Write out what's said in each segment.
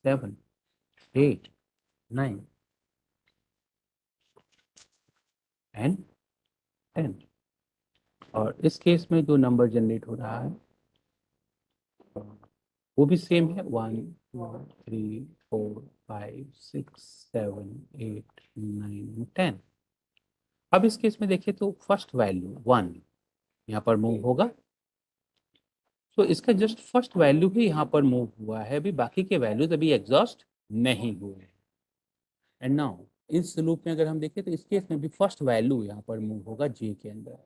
7, 8, 9 and 10। और इस case में जो नंबर जनरेट हो रहा है वो भी सेम है, 1 2 3 4 5 6 7 8 9 10। अब इस केस में देखिए तो फर्स्ट वैल्यू 1 यहाँ पर मूव होगा, तो इसका जस्ट फर्स्ट वैल्यू ही यहाँ पर मूव हुआ है, अभी बाकी के वैल्यूज अभी एग्जॉस्ट नहीं हुए हैं। एंड नाउ इस लूप में अगर हम देखें तो इस केस में भी फर्स्ट वैल्यू यहाँ पर मूव होगा जे के अंदर।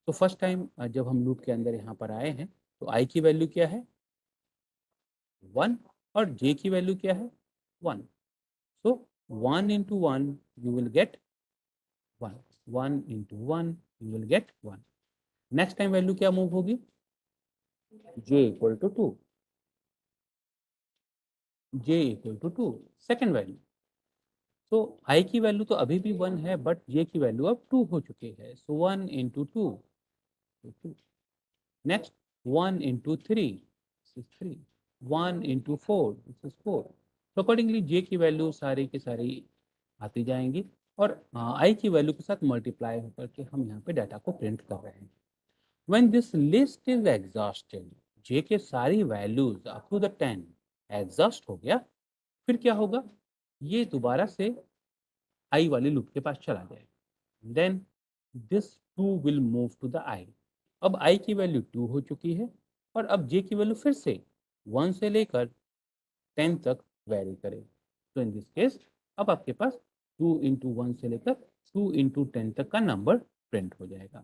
तो फर्स्ट टाइम जब हम लूप के अंदर यहाँ पर आए हैं तो आई की वैल्यू क्या है 1 और जे की वैल्यू क्या है 1। सो 1 into 1 you will get 1, 1 into 1 you will get 1। Next time value क्या मूव होगी j equal to 2, j equal to 2 second value. तो i की वैल्यू तो अभी भी 1 है बट j की वैल्यू अब 2 हो चुकी है, सो 1 into 2 2। Next 1 into 3 this is 3, 1 into 4 this is 4। तो अकॉर्डिंगली j की वैल्यू सारी की सारी आती जाएंगी और i की वैल्यू के साथ मल्टीप्लाई होकर के हम यहाँ पे डाटा को प्रिंट कर रहे हैं। When this list is exhausted, j के सारी values up to the 10 exhaust हो गया, फिर क्या होगा ये दोबारा से i वाले लूप के पास चला जाएगा। Then this 2 will move to the i। अब i की वैल्यू 2 हो चुकी है और अब j की वैल्यू फिर से 1 से लेकर 10 तक वेरी करे। तो इन दिस केस अब आपके पास 2 into 1 से लेकर 2 into 10 तक का नंबर प्रिंट हो जाएगा।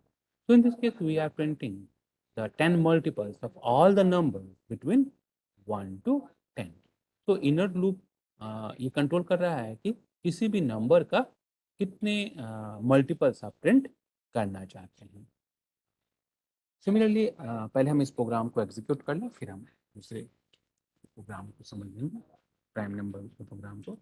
So in this case, we are printing the 10 multiples of all the numbers between 1 to 10। तो इनर लूप ये कंट्रोल कर रहा है कि किसी भी नंबर का कितने मल्टीपल्स आप प्रिंट करना चाहते हैं। सिमिलरली पहले हम इस प्रोग्राम को एग्जीक्यूट कर लें, फिर हम दूसरे प्रोग्राम को समझ लेंगे, प्राइम नंबर के प्रोग्राम को।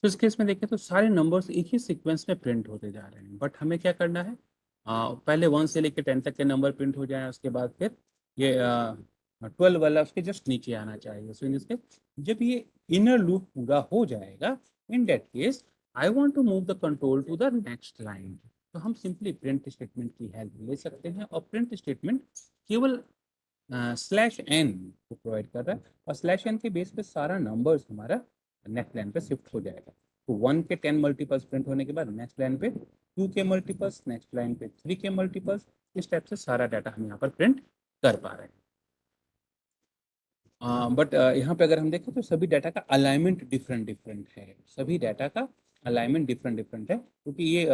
तो इस केस में देखें तो सारे नंबर्स एक ही सीक्वेंस में प्रिंट होते जा रहे हैं, बट हमें क्या करना है पहले 1 से लेकर 10 तक के नंबर प्रिंट हो जाए, उसके बाद फिर ये 12 वाला उसके जस्ट नीचे आना चाहिए। सो इन दिस केस जब ये इनर लूप पूरा हो जाएगा, in that case I want to move the control to the next line. तो हम सिंपली प्रिंट स्टेटमेंट की हेल्प ले सकते हैं और प्रिंट स्टेटमेंट केवल स्लैश एन को प्रोवाइड कर रहा है और स्लैश एन के बेस पे सारा नंबर्स हमारा नेक्स्ट लाइन पे शिफ्ट हो जाएगा। तो 1 के 10 मल्टीपल्स प्रिंट होने के बाद नेक्स्ट लाइन पे 2 के मल्टीपल्स, नेक्स्ट लाइन पे 3 के मल्टीपल्स, इस टाइप से सारा डाटा हम यहाँ पर प्रिंट कर पा रहे हैं। बट यहाँ पे अगर हम देखें तो सभी डाटा का अलाइनमेंट डिफरेंट डिफरेंट है, सभी डाटा का अलाइनमेंट डिफरेंट डिफरेंट है, क्योंकि ये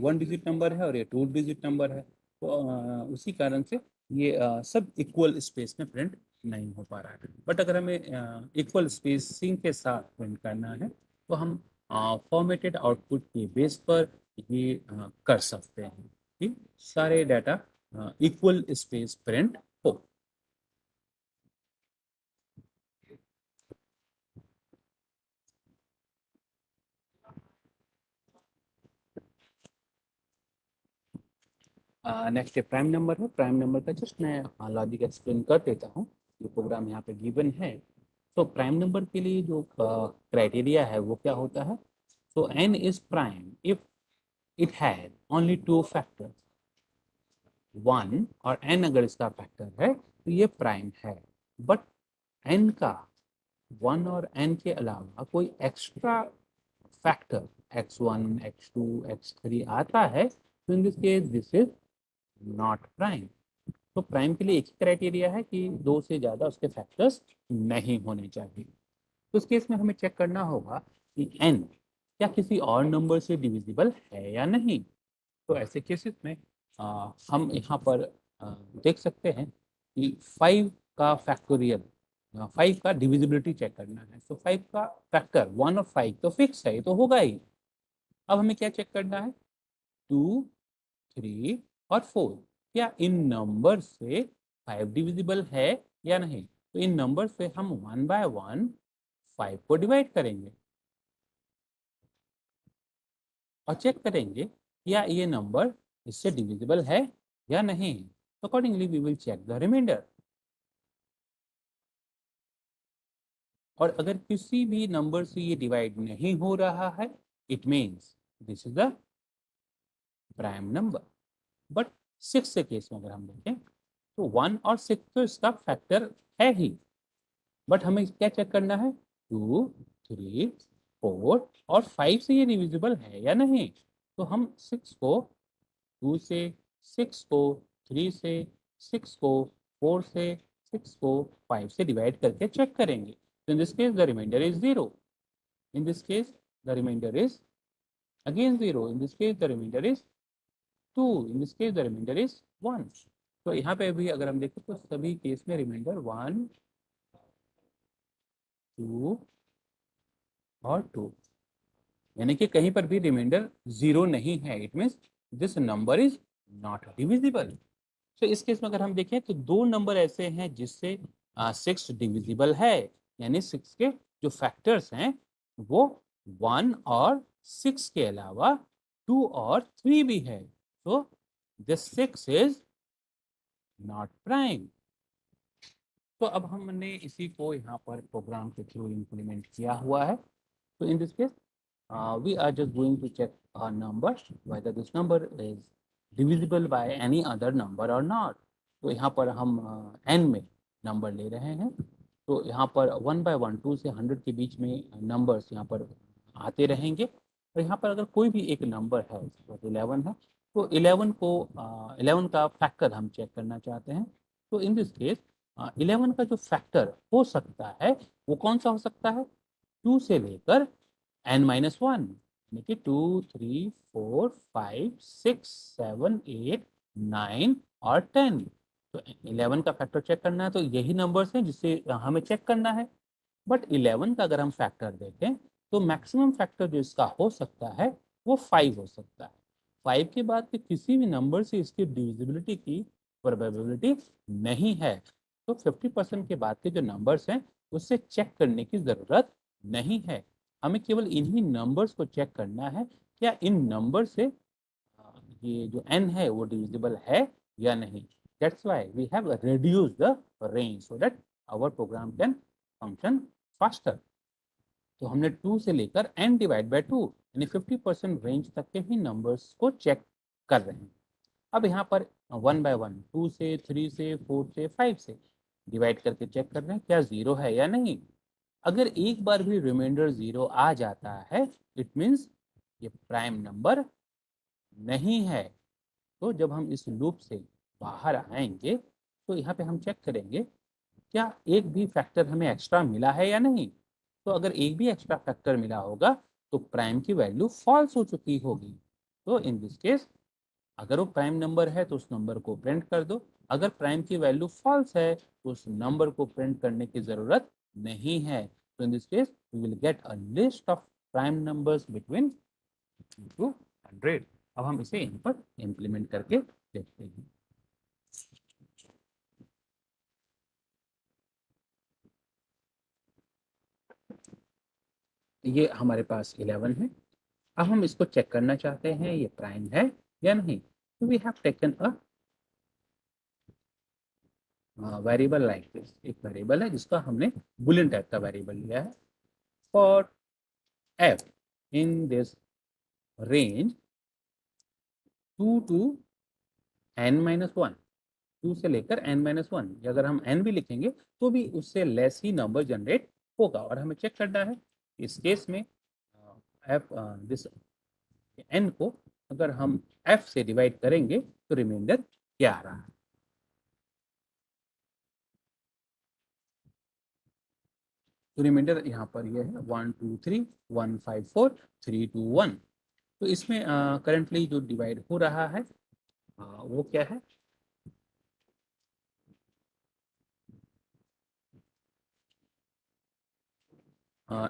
1 डिजिट नंबर है और ये 2 डिजिट नंबर है। तो उसी कारण से ये सब इक्वल स्पेस में प्रिंट नहीं हो पा रहा है। बट अगर हमें इक्वल स्पेसिंग के साथ प्रिंट करना है तो हम फॉर्मेटेड आउटपुट के बेस पर ये कर सकते हैं कि सारे डाटा इक्वल स्पेस प्रिंट हो। नेक्स्ट प्राइम नंबर है। प्राइम नंबर का जस्ट मैं लॉजिक एक्सप्लेन कर देता हूँ। ये प्रोग्राम यहाँ पे गिवन है। तो प्राइम नंबर के लिए जो क्राइटेरिया है वो क्या होता है, तो n is prime if it has only 2 factors, 1 और n अगर इसका फैक्टर है तो ये प्राइम है। बट n का 1 और n के अलावा कोई extra factor x1 x2 x3 आता है तो in this case this is not prime. तो प्राइम के लिए एक ही क्राइटेरिया है कि दो से ज़्यादा उसके फैक्टर्स नहीं होने चाहिए। तो इस केस में हमें चेक करना होगा कि n क्या किसी और नंबर से डिविजिबल है या नहीं। तो ऐसे केसेस में हम यहाँ पर देख सकते हैं कि 5 का फैक्टोरियल, 5 का डिविजिबिलिटी चेक करना है। तो 5 का फैक्टर 1 और 5 तो फिक्स है, ये तो होगा ही। अब हमें क्या चेक करना है, 2, 3 और 4 क्या इन नंबर से 5 डिविजिबल है या नहीं। तो इन नंबर से हम 1 बाय 1 5 को डिवाइड करेंगे और चेक करेंगे क्या ये नंबर इससे डिविजिबल है या नहीं। तो accordingly we will check the remainder. और अगर किसी भी नंबर से ये डिवाइड नहीं हो रहा है, it means this is the prime number. But 6 के केस में अगर हम देखें तो 1 और 6 तो इसका फैक्टर है ही, बट हमें क्या चेक करना है, 2, 3, 4 और 5 से ये डिविजिबल है या नहीं। तो हम 6 को 2 से, 6 को 3 से, 6 को 4 से, 6 को 5 से डिवाइड करके चेक करेंगे। तो in this case the remainder is 0। In this case the remainder is again 0। In this case the remainder is 2। In this case the remainder is 1। तो यहाँ पे भी अगर हम देखें तो सभी केस में रिमाइंडर 1, 2 और 2, यानी कि कहीं पर भी रिमाइंडर 0 नहीं है। It means this number is not divisible. तो इस केस में अगर हम देखें तो दो नंबर ऐसे हैं जिससे 6 डिविजिबल है, यानी 6 के जो फैक्टर्स हैं वो 1 और 6 के अलावा 2 और 3 भी है। तो दिस 6 इज नॉट प्राइम। तो अब हमने इसी को यहाँ पर प्रोग्राम के थ्रू इम्प्लीमेंट किया हुआ है। तो in this case we are just going to check a number whether this number is divisible by any other number or not। तो यहाँ पर हम n में नंबर ले रहे हैं। तो यहाँ पर 1 बाय 1 2 से 100 के बीच में नंबर्स यहाँ पर आते रहेंगे। और यहाँ पर अगर कोई भी एक नंबर है, 11 है, तो 11 को 11 का फैक्टर हम चेक करना चाहते हैं। तो इन दिस केस 11 का जो फैक्टर हो सकता है वो कौन सा हो सकता है, 2 से लेकर n-1, यानी कि 2, 3, 4, 5, 6, 7, 8, 9 और 10। तो 11 का फैक्टर चेक करना है, तो यही नंबर्स हैं जिससे हमें चेक करना है। बट 11 का अगर हम फैक्टर देखें तो मैक्सिमम फैक्टर जो इसका हो सकता है वो 5 हो सकता है। 5 के बाद के किसी भी नंबर से इसकी डिविजिबिलिटी की प्रोबेबिलिटी नहीं है। तो 50% के बाद के जो नंबर्स हैं उससे चेक करने की ज़रूरत नहीं है। हमें केवल इन्हीं नंबर्स को चेक करना है, क्या इन नंबर से ये जो n है वो डिविजिबल है या नहीं। That's why we have reduced the range so that our program can function faster। तो हमने 2 से लेकर n डिवाइड बाय 2 यानी 50% रेंज तक के ही नंबर्स को चेक कर रहे हैं। अब यहाँ पर 1 बाय 1 2 से, 3 से, 4 से, 5 से डिवाइड करके चेक कर रहे हैं क्या 0 है या नहीं। अगर एक बार भी रिमाइंडर 0 आ जाता है, इट मीन्स ये प्राइम नंबर नहीं है। तो जब हम इस लूप से बाहर आएंगे तो यहाँ पे हम चेक करेंगे क्या एक भी फैक्टर हमें एक्स्ट्रा मिला है या नहीं। तो अगर एक भी एक्स्ट्रा फैक्टर मिला होगा तो प्राइम की वैल्यू फॉल्स हो चुकी होगी। तो इन दिस केस अगर वो प्राइम नंबर है तो उस नंबर को प्रिंट कर दो। अगर प्राइम की वैल्यू फॉल्स है तो उस नंबर को प्रिंट करने की ज़रूरत नहीं है। तो in this case we will get a list of prime numbers between 2 100। अब हम इसे यहाँ पर इम्प्लीमेंट करके देखते हैं। ये हमारे पास 11 है। अब हम इसको चेक करना चाहते हैं ये प्राइम है या नहीं। तो we have taken a variable like this. एक वेरिएबल है जिसका हमने बुलियन टाइप का वेरिएबल लिया है। For f in this range 2 to n-1, 2 से लेकर n-1, अगर हम n भी लिखेंगे तो भी उससे लेस ही नंबर जनरेट होगा। और हमें चेक करना है इस केस में f दिस n को अगर हम f से डिवाइड करेंगे तो रिमाइंडर क्या आ रहा है। तो रिमाइंडर यहाँ पर ये है 1 2 3 1 5 4 3 2 1। तो इसमें करंटली जो डिवाइड हो रहा है वो क्या है,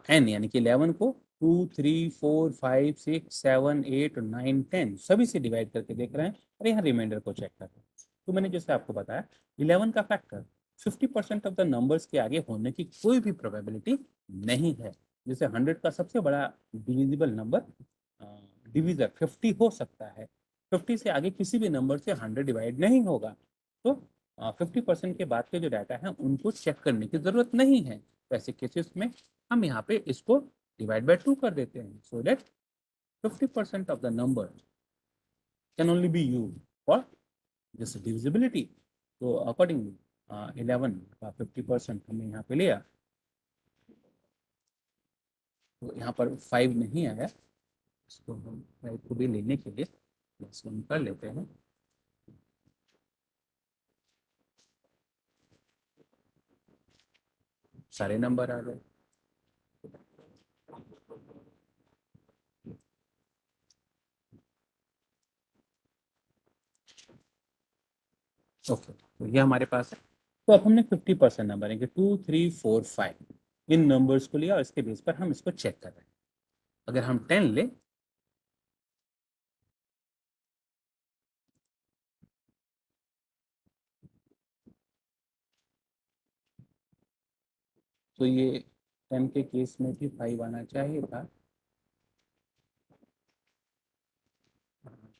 एन, यानी कि 11 को 2 3 4 5 6 7 8 9 10 सभी से डिवाइड करके देख रहे हैं और यहाँ रिमाइंडर को चेक कर रहे हैं। तो मैंने जैसे आपको बताया 11 का फैक्टर 50% ऑफ द नंबर्स के आगे होने की कोई भी प्रोबेबिलिटी नहीं है। जैसे 100 का सबसे बड़ा डिविजिबल नंबर डिविजर 50 हो सकता है, 50 से आगे किसी भी नंबर से 100 डिवाइड नहीं होगा। तो 50% के बाद के जो डाटा है उनको चेक करने की जरूरत नहीं है। वैसे केसेस में हम यहाँ पे इसको डिवाइड बाय 2 कर देते हैं, so that 50% of the number can only B use for this divisibility. तो अकॉर्डिंगली 11 का 50% हमने यहाँ पे लिया, तो यहाँ पर 5 नहीं आया, इसको हम 5 को भी लेने के लिए प्लस 1 कर लेते हैं। सारे नंबर आ गए। ओके, तो ये हमारे पास है। तो अब हमने 50% नंबर है कि 2 3 4 5 इन नंबर्स को लिया और इसके बेस पर हम इसको चेक कर रहे हैं। अगर हम 10 ले तो ये 10 के केस में भी 5 आना चाहिए था।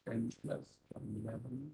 10 प्लस 11,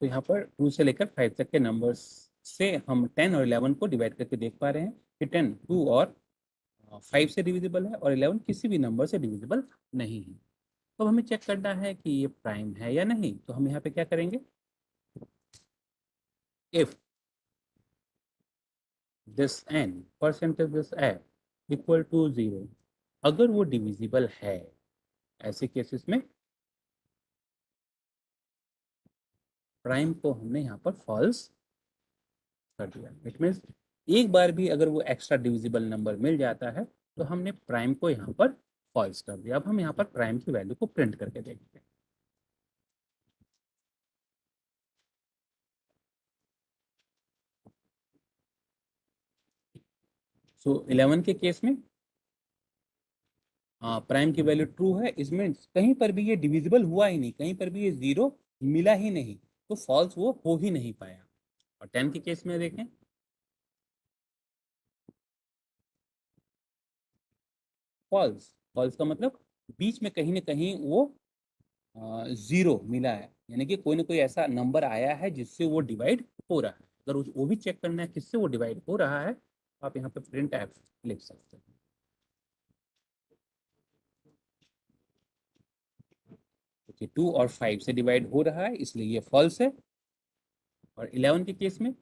तो यहाँ पर 2 से लेकर 5 तक के नंबर्स से हम 10 और 11 को डिवाइड करके देख पा रहे हैं कि 10 2 और 5 से डिविजिबल है और 11 किसी भी नंबर से डिविजिबल नहीं है। तो हमें चेक करना है कि ये प्राइम है या नहीं। तो हम यहाँ पे क्या करेंगे, if this n percentage this f equal to 0, अगर वो डिविजिबल है, ऐसे केसेस में प्राइम को हमने यहाँ पर फॉल्स कर दिया। इट मीन्स एक बार भी अगर वो एक्स्ट्रा डिविजिबल नंबर मिल जाता है तो हमने प्राइम को यहाँ पर फॉल्स कर दिया। अब हम यहाँ पर प्राइम की वैल्यू को प्रिंट करके देखते हैं। सो 11 के केस में प्राइम की वैल्यू ट्रू है, इसमें कहीं पर भी ये डिविजिबल हुआ ही नहीं, कहीं पर भी ये जीरो मिला ही नहीं, तो फॉल्स वो हो ही नहीं पाया। और 10 के केस में देखें, फॉल्स, फॉल्स का मतलब बीच में कहीं ना कहीं वो जीरो मिला है, यानी कि कोई ना कोई ऐसा नंबर आया है जिससे वो डिवाइड हो रहा है। अगर वो भी चेक करना है किससे वो डिवाइड हो रहा है, तो आप यहाँ पे प्रिंट एफ लिख सकते हैं कि 2 और 5 से डिवाइड हो रहा है, इसलिए ये फॉल्स है। और 11 के केस में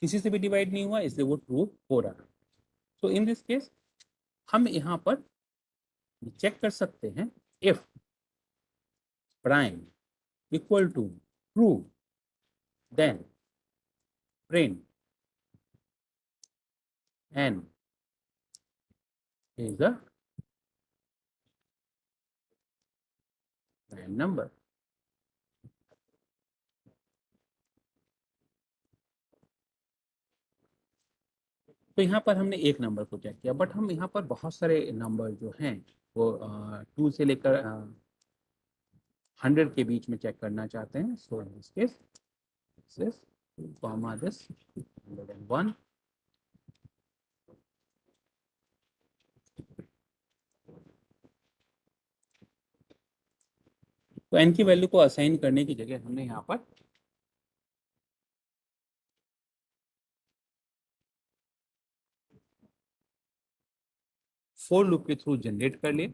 किसी से भी डिवाइड नहीं हुआ, इसलिए वो ट्रू हो रहा है। तो इन दिस केस हम यहाँ पर चेक कर सकते हैं, if prime equal to true, then print n is a prime number। तो यहाँ पर हमने एक नंबर को चेक किया, बट हम यहाँ पर बहुत सारे नंबर जो हैं वो 2 से लेकर 100 के बीच में चेक करना चाहते हैं. So in this case this 2 comma this 101. तो n की वैल्यू को असाइन करने की जगह हमने यहाँ पर फोर लूप के थ्रू जनरेट कर लिए.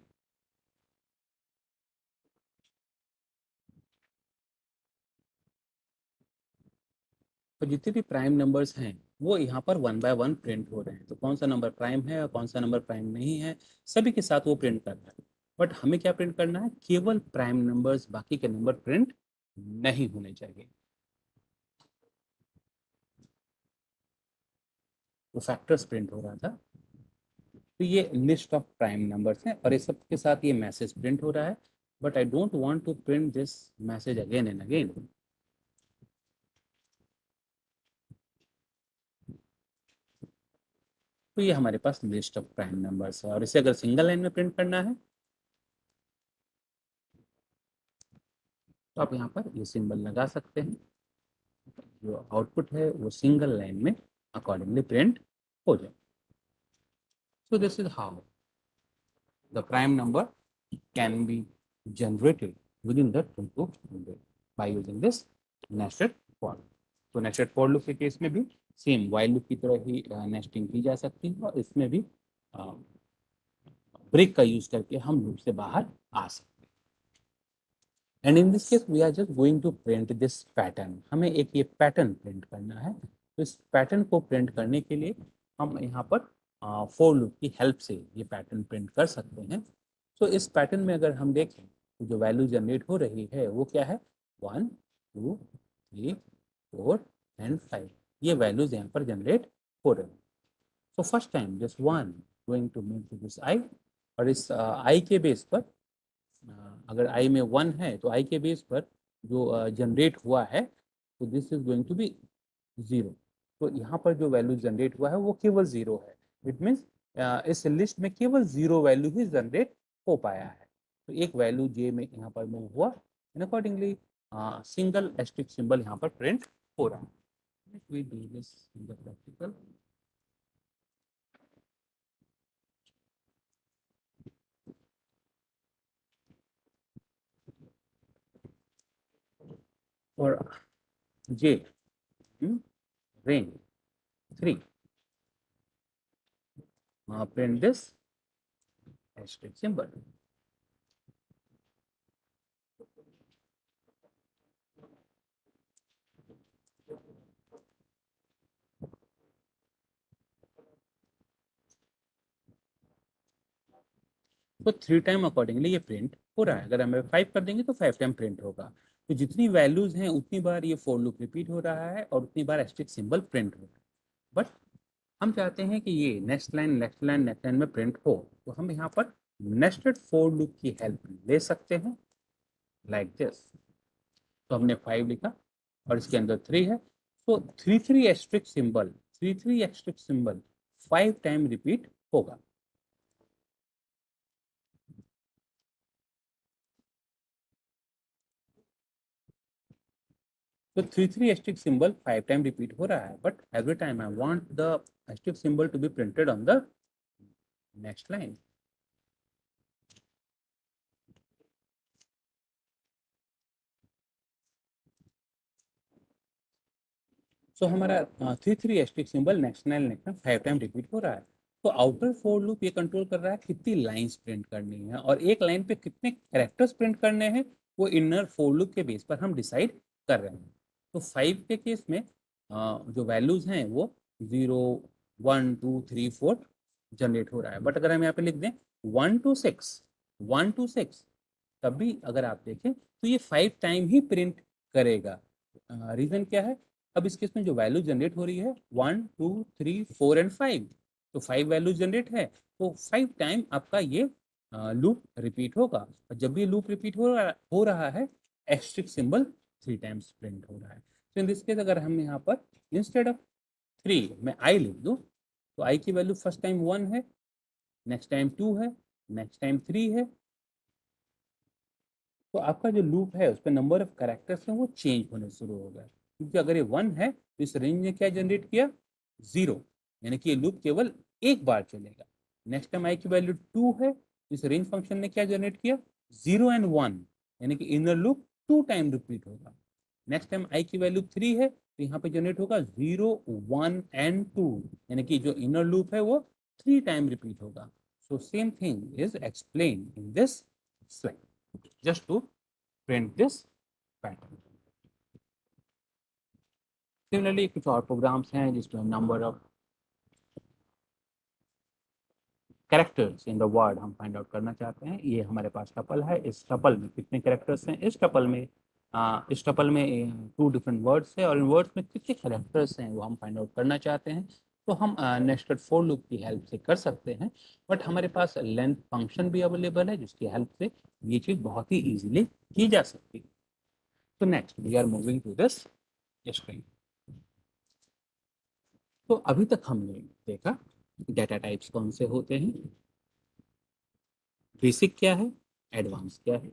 और जितने भी प्राइम नंबर्स हैं वो यहाँ पर 1 बाय 1 प्रिंट हो रहे हैं. तो कौन सा नंबर प्राइम है और कौन सा नंबर प्राइम नहीं है, सभी के साथ वो प्रिंट कर रहा है. बट हमें क्या प्रिंट करना है, केवल प्राइम नंबर्स, बाकी के नंबर प्रिंट नहीं होने चाहिए. तो फैक्टर्स प्रिंट हो रहा था. तो ये लिस्ट ऑफ प्राइम नंबर्स हैं और ये सब के साथ ये मैसेज प्रिंट हो रहा है. But I don't want to print this message again and again. तो ये हमारे पास लिस्ट ऑफ प्राइम नंबर्स है और इसे अगर सिंगल लाइन में प्रिंट करना है तो आप यहाँ पर ये सिंबल लगा सकते हैं. जो आउटपुट है वो सिंगल लाइन में अकॉर्डिंगली प्रिंट हो जाए. So this is how the prime number can be generated within the 2 to 100 by using this nested for. तो नेस्टेड फॉर लूप के केस में भी सेम वाइल लूप की तरह ही नेस्टिंग की जा सकती है और इसमें भी ब्रेक का यूज करके हम लूप से बाहर आ सकते हैं. And in this case we are just going to print this pattern. हमें एक ये पैटर्न प्रिंट करना है. तो इस पैटर्न को प्रिंट करने के लिए हम यहाँ पर फॉर लूप की हेल्प से ये पैटर्न प्रिंट कर सकते हैं. तो इस पैटर्न में अगर हम देखें तो जो वैल्यू जनरेट हो रही है वो क्या है, 1 2 3 4 एंड 5. ये वैल्यूज यहाँ पर जनरेट हो रहे हैं. तो first time this 1 going to move to this i और इस i के बेस पर अगर i में 1 है तो i के बेस पर जो जनरेट हुआ है तो this is going to be 0. तो यहाँ पर जो वैल्यू जनरेट हुआ है वो केवल 0 है. इट मीन्स इस लिस्ट में केवल 0 वैल्यू ही जनरेट हो पाया है. तो एक वैल्यू j में यहाँ पर मूव हुआ and accordingly single asterisk symbol यहाँ पर प्रिंट हो रहा है. Let me do this in the practical. For j range 3, print this asterisk symbol. तो 3 टाइम अकॉर्डिंगली ये प्रिंट हो रहा है. अगर हम 5 कर देंगे तो 5 टाइम प्रिंट होगा. तो जितनी वैल्यूज हैं उतनी बार ये फॉर लूप रिपीट हो रहा है और उतनी बार एस्टेरिस्क सिंबल प्रिंट हो रहा है. बट हम चाहते हैं कि ये next line next line next line में प्रिंट हो. तो हम यहाँ पर नेस्टेड फॉर लूप की हेल्प ले सकते हैं लाइक दिस. तो हमने 5 लिखा और इसके अंदर 3 है. तो 3 एस्टेरिस्क सिंबल 5 टाइम रिपीट होगा. तो 3 एस्टेरिस्क सिंबल 5 टाइम रिपीट हो रहा है. But every time I want the asterisk symbol to be printed on the next line. So हमारा 3 asterisk symbol next line next 5 time repeat हो रहा है. तो आउटर फॉर लूप ये कंट्रोल कर रहा है कितनी लाइंस प्रिंट करनी है और एक लाइन पे कितने कैरेक्टर्स प्रिंट करने हैं वो इनर फॉर लूप के बेस पर हम डिसाइड कर रहे हैं. तो 5 के केस में जो वैल्यूज हैं वो 0 1 2 3 4 जनरेट हो रहा है. बट अगर हम यहाँ पे लिख दें 1 to 6 तब भी अगर आप देखें तो ये 5 टाइम ही प्रिंट करेगा. रीजन क्या है, अब इस केस में जो वैल्यू जनरेट हो रही है 1 2 3 4 एंड 5. तो 5 वैल्यू जनरेट है तो 5 टाइम आपका ये लूप रिपीट होगा. और जब भी लूप रिपीट हो रहा है एस्टेरिस्क सिंबल 3 टाइम्स प्रिंट हो रहा है. तो इन दिस केस अगर हम यहाँ पर इंस्टेड ऑफ 3 में i लिख दूँ तो आई की वैल्यू फर्स्ट टाइम 1 है, नेक्स्ट टाइम 2 है, नेक्स्ट टाइम 3 है। तो आपका जो लूप है उस पर नंबर ऑफ कैरेक्टर्स हैं वो चेंज होने शुरू हो गए, क्योंकि अगर ये 1 है तो इस रेंज ने क्या जनरेट किया, 0, यानी कि ये लूप केवल एक बार चलेगा। नेक्स्ट टाइम आई की वैल्यू 2 है, इस रेंज फंक्शन ने क्या जनरेट किया, 0 एंड 1, यानी कि इनर लूप 2 टाइम रिपीट होगा। नेक्स्ट टाइम आई की वैल्यू 3 है तो यहाँ पे जनरेट होगा 0 1 एंड 2, यानी कि जो इनर लूप है वो 3 टाइम रिपीट होगा। So same thing is explain in this slide just to print this pattern. Similarly, कुछ और प्रोग्राम्स हैं जिसमें number of characters in the word हम फाइंड आउट करना चाहते हैं। ये हमारे पास टपल है, इस टपल में कितने कैरेक्टर्स हैं, इस टपल में 2 डिफरेंट वर्ड्स है और इन वर्ड्स में कितने कैरेक्टर्स हैं वो हम फाइंड आउट करना चाहते हैं। तो हम नेस्टेड फॉर लूप की हेल्प से कर सकते हैं, बट हमारे पास लेंथ फंक्शन भी अवेलेबल है जिसकी हेल्प से ये चीज़ बहुत ही ईजिली की जा सकती है। तो next we are moving to this string. तो अभी तक हमने देखा डेटा टाइप्स कौन से होते हैं, बेसिक क्या है, एडवांस क्या है,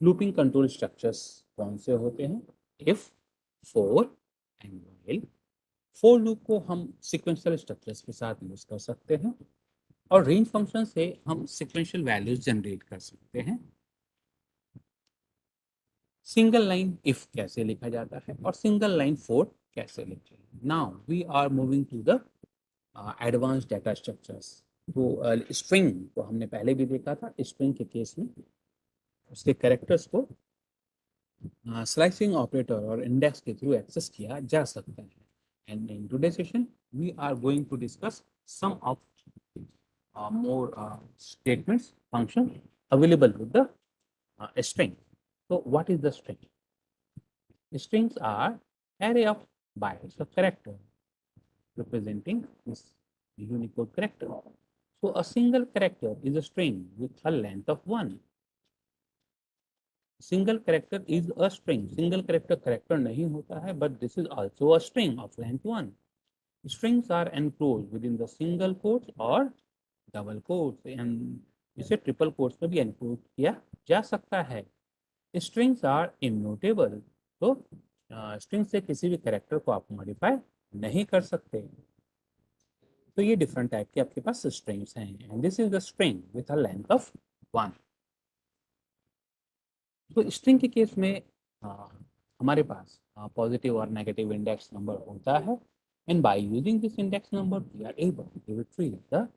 लूपिंग कंट्रोल स्ट्रक्चर्स कौन से होते हैं, if, for and while. For loop को हम सीक्वेंशियल स्ट्रक्चर्स के साथ यूज कर सकते हैं और रेंज फंक्शन से हम सीक्वेंशियल वैल्यूज जनरेट कर सकते हैं। सिंगल लाइन इफ कैसे लिखा जाता है और सिंगल लाइन फॉर कैसे लिखते हैं। Now we are moving to the advance data structures. तो स्ट्रिंग को हमने पहले भी देखा था, स्ट्रिंग के केस में उसके कैरेक्टर्स को स्लाइसिंग ऑपरेटर और इंडेक्स के थ्रू एक्सेस किया जा सकता है। And in today session we are going to discuss some of more statements function available with the string. So what is the string? Strings are array of bytes of character representing this Unicode character. So a single character is a string with a length of 1. Single character is a string. Single character नहीं होता है, but this is also a string of length 1. Strings are enclosed within the single quotes or double quotes and इसे triple quotes में भी encode किया जा सकता है। स्ट्रिंग्स आर इम्यूटेबल, तो स्ट्रिंग से किसी भी कैरेक्टर को आप मॉडिफाई नहीं कर सकते। तो ये डिफरेंट टाइप के आपके पास स्ट्रिंग्स हैं and this is the string with a length of 1। तो स्ट्रिंग के केस में हमारे पास पॉजिटिव और नेगेटिव इंडेक्स नंबर होता है and by using this index number we are able to retrieve the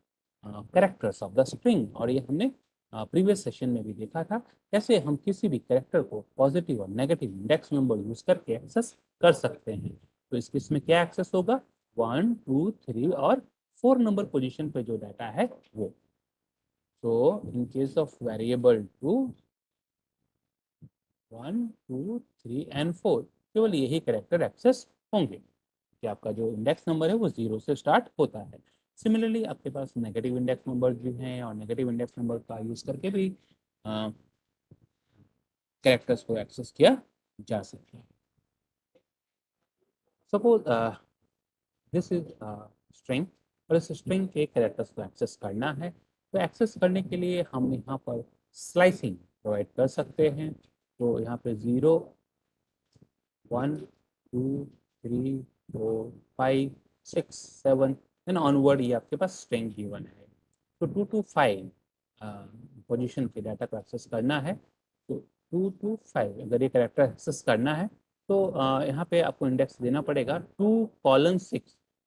characters of the string. और ये हमने प्रीवियस सेशन में भी देखा था कैसे हम किसी भी कैरेक्टर को पॉजिटिव और नेगेटिव इंडेक्स नंबर यूज करके एक्सेस कर सकते हैं। तो इस केस में क्या एक्सेस होगा, 1 2 3 और 4 नंबर पोजीशन पे जो डाटा है वो। तो इन केस ऑफ वेरिएबल 2 1 2 3 एंड 4 केवल यही कैरेक्टर एक्सेस होंगे कि आपका जो इंडेक्स नंबर है वो 0 से स्टार्ट होता है। सिमिलरली आपके पास नेगेटिव इंडेक्स नंबर भी हैं और नेगेटिव इंडेक्स नंबर का यूज करके भी कैरेक्टर्स को एक्सेस किया जा सकता है। सपोज दिस इज स्ट्रिंग और इस स्ट्रिंग के कैरेक्टर्स को एक्सेस करना है, तो एक्सेस करने के लिए हम यहाँ पर स्लाइसिंग प्रोवाइड कर सकते हैं। तो यहाँ पे 0 1 2 3 4 5 6 7 देन ऑनवर्ड ये आपके पास स्ट्रिंग गिवन है। तो 2 to 5 पोजीशन के डाटा को एक्सेस करना है, तो 2 to 5 अगर ये कैरेक्टर एक्सेस करना है तो यहाँ पे आपको इंडेक्स देना पड़ेगा 2:6,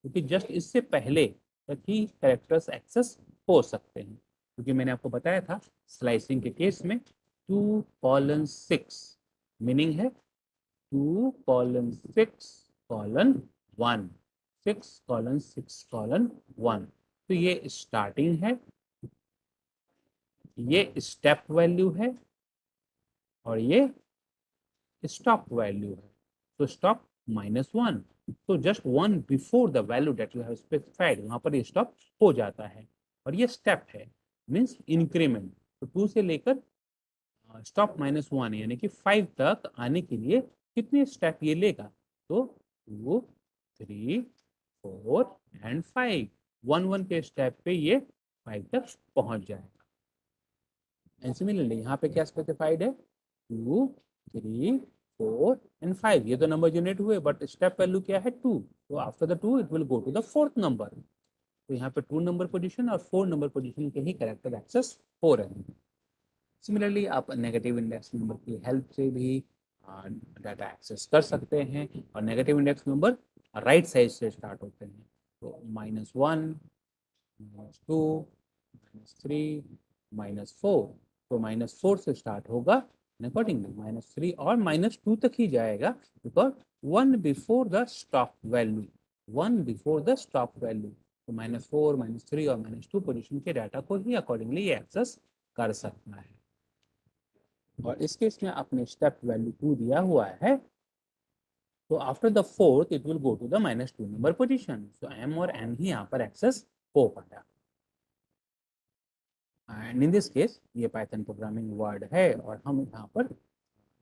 क्योंकि जस्ट इससे पहले तक ही कैरेक्टर्स एक्सेस हो सकते हैं। क्योंकि मैंने आपको बताया था स्लाइसिंग के केस में 2:6 मीनिंग है 2:6:1 6:6:1। तो ये स्टार्टिंग है, ये स्टेप वैल्यू है और ये स्टॉप वैल्यू है। तो स्टॉप -1, तो just 1 before the value that you have specified वहां पर ये स्टॉप हो जाता है। और ये स्टेप है मीन्स इंक्रीमेंट। तो 2 से लेकर स्टॉप -1 यानी कि 5 तक आने के लिए कितने स्टेप ये लेगा, तो वो 3 4 एंड 5 1 के स्टेप पे ये 5 तक पहुंच जाएगा। एंड सिमिलरली यहाँ पे क्या स्पेसिफाइड है, 2, 3, 4 एंड 5, ये तो नंबर जनरेट हुए, बट स्टेप वैल्यू क्या है 2, तो after the 2 it will go to the 4th number. तो यहाँ पे 2 नंबर पोजीशन और 4 नंबर पोजीशन के ही कैरेक्टर एक्सेस हो रहे हैं। सिमिलरली आप नेगेटिव इंडेक्स नंबर की हेल्प से भी डाटा एक्सेस कर सकते हैं, और negative index number right side से स्टार्ट होते हैं, तो -1, -2, -3, -4, तो -4 से स्टार्ट होगा, अकॉर्डिंगली -3 और -2 तक ही जाएगा, because 1 before the stop value, 1 before the stop value, तो -4, -3 और -2 पोजीशन के डाटा को ही अकॉर्डिंगली एक्सेस कर सकता है। और इस केस में आपने स्टेप वैल्यू 2 दिया हुआ है, तो after the 4th it will go to the -2 number position, so m और n ही यहाँ पर एक्सेस हो पाया। एंड इन दिस केस ये पाइथन प्रोग्रामिंग वर्ड है, और हम यहाँ पर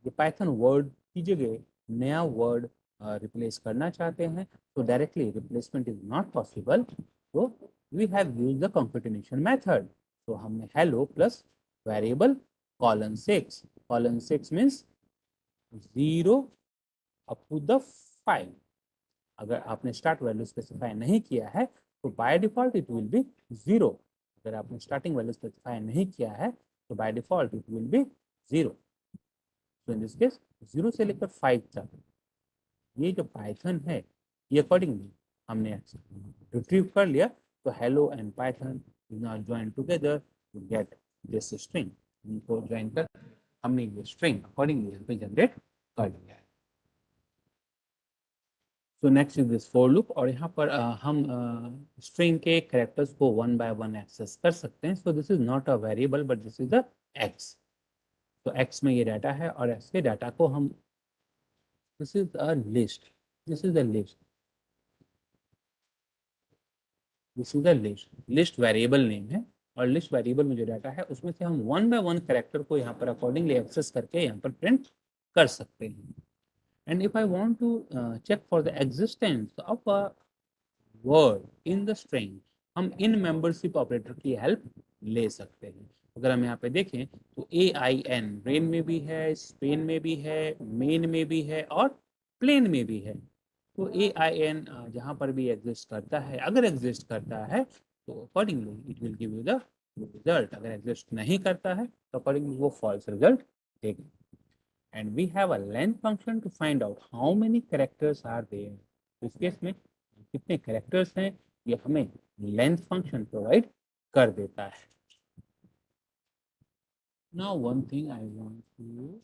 ये पाइथन वर्ड की जगह नया वर्ड रिप्लेस करना चाहते हैं, तो directly replacement is not possible, तो we have use the concatenation method. तो हमने hello plus variable colon 6 means 0 up to the 5। अगर आपने स्टार्ट वैल्यू स्पेसिफाई नहीं किया है, तो by default it will be 0। अगर आपने स्टार्टिंग वैल्यू स्पेसिफाई नहीं किया है, तो by default it will be 0। तो इन दिस केस 0 से लेकर 5 तक ये जो पाइथन है, ये अकॉर्डिंगली हमने रिट्रीव कर लिया, तो hello and python now join together to get this string. इनको ज्वाइन कर हमने ये स्ट्रिंग अकॉर्डिंगली यहाँ पे जनरेट कर लिया है। So next is this for loop, और यहाँ पर हम स्ट्रिंग के कैरेक्टर्स को 1 बाय 1 एक्सेस कर सकते हैं। So this is not a variable, but this is the x. तो एक्स में ये डाटा है, और एक्स के डाटा को हम, this is a list, this is the list, this is the list, list variable name है, और लिस्ट वेरिएबल में जो डाटा है उसमें से हम 1 बाय 1 कैरेक्टर को यहाँ पर अकॉर्डिंगली एक्सेस करके यहाँ पर प्रिंट कर सकते हैं। And if I want to check for the existence of a word in the string, हम इन मेंबरशिप ऑपरेटर की हेल्प ले सकते हैं। अगर हम यहाँ पे देखें, तो AIN रेन में भी है, स्पेन में भी है, मेन में भी है, और प्लेन में भी है। तो AIN जहाँ पर भी एग्जिस्ट करता है, अगर एग्जिस्ट करता है, तो accordingly it will give you the result. अगर एग्जिस्ट नहीं करता है, तो अकॉर्डिंगली वो फॉल्स रिजल्ट देगा। And we have a length function to find out how many characters are there. तो इस केस में कितने कैरेक्टर्स हैं, ये हमें लेंथ फंक्शन प्रोवाइड कर देता है। Now one thing I want to,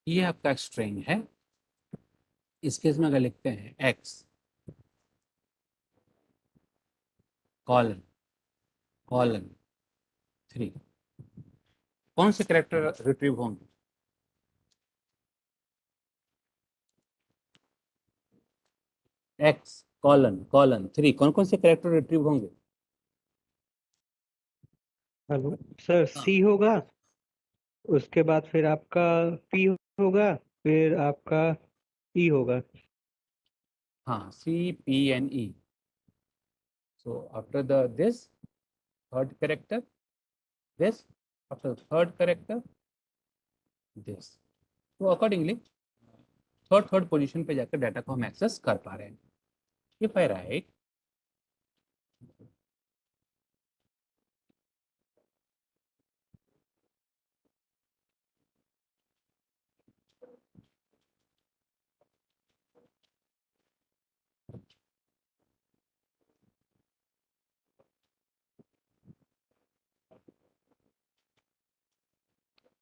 ये आपका स्ट्रिंग है। इस केस में अगर लिखते हैं x कॉलन कॉलन 3, कौन से कैरेक्टर रिट्रीव होंगे? x कॉलन 3, कौन कौन से कैरेक्टर रिट्रीव होंगे? हेलो सर, हाँ सी होगा, उसके बाद फिर आपका पी होगा, फिर आपका ई होगा। हाँ, CPNE। So after the this third character, this, after the third character, this। तो अकॉर्डिंगली थर्ड पोजीशन पे जाकर डाटा को हम एक्सेस कर पा रहे हैं। इफ आई राइट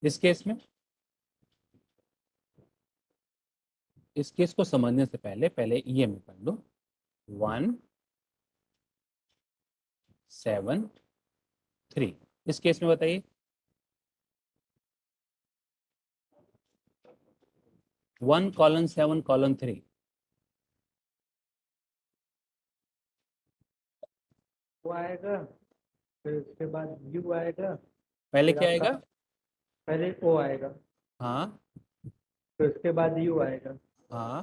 इस केस में, इस केस को समझने से पहले पहले ये में कर लो 1 7 3। इस केस में बताइए 1 कॉलन 7 कॉलन 3। वो आएगा, फिर उसके बाद यू आएगा, पहले फिर क्या आपका आएगा? पहले ओ आएगा, हाँ फिर उसके बाद यू आएगा, हाँ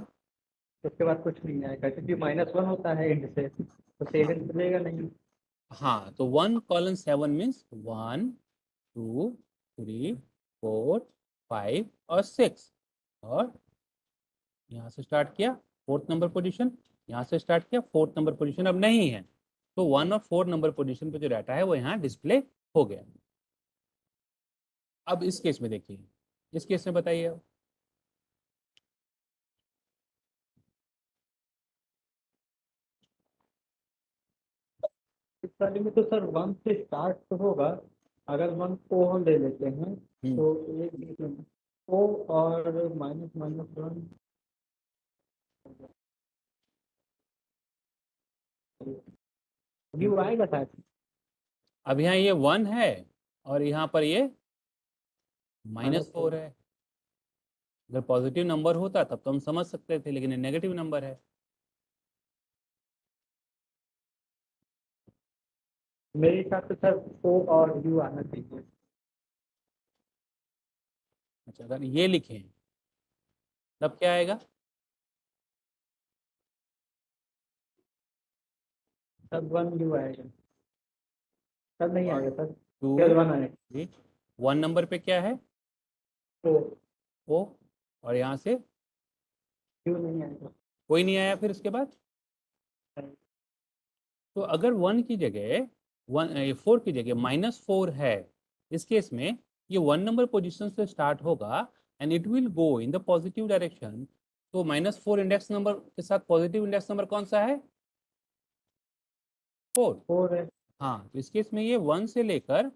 उसके बाद कुछ नहीं आएगा क्योंकि -1 होता है एंड से, तो सेवन चलेगा नहीं। हाँ। तो 1 कॉलन 7 मीन्स 1 2 3 4 5 और 6। और यहाँ से स्टार्ट किया 4th नंबर पोजीशन, यहाँ से स्टार्ट किया 4th नंबर पोजीशन अब नहीं है, तो 1 और 4 नंबर पोजीशन पे जो डाटा है वो यहाँ डिस्प्ले हो गया। अब इस केस में देखिए, इस केस में बताइए अब। इस वाले में तो सर 1 से स्टार्ट तो होगा, अगर 1 को हम ले लेते हैं हम्म, तो एक मिनट, ओ और -1 यू आएगा शायद। अब यहाँ ये 1 है और यहाँ पर ये -4 -4 है। अगर पॉजिटिव नंबर होता तब तो हम समझ सकते थे, लेकिन ये नेगेटिव नंबर है। मेरे हिसाब से सर ओ और यू आना चाहिए। अच्छा, अगर ये लिखें तब क्या आएगा? तब 1 यू आएगा, तब नहीं और आएगा सर, केवल 2 1 आएगा। 3 1 नंबर पे क्या है? ओ, ओ। और यहाँ से यू नहीं आएगा। कोई नहीं आया फिर उसके बाद। तो अगर 1 की जगह 4 की जगह -4 है, इस केस में ये 1 नंबर पोजीशन से स्टार्ट होगा and it will go in the positive direction. तो -4 इंडेक्स नंबर के साथ पॉजिटिव इंडेक्स नंबर कौन सा है? 4। 4 है। हाँ, तो इस केस में ये 1 से लेकर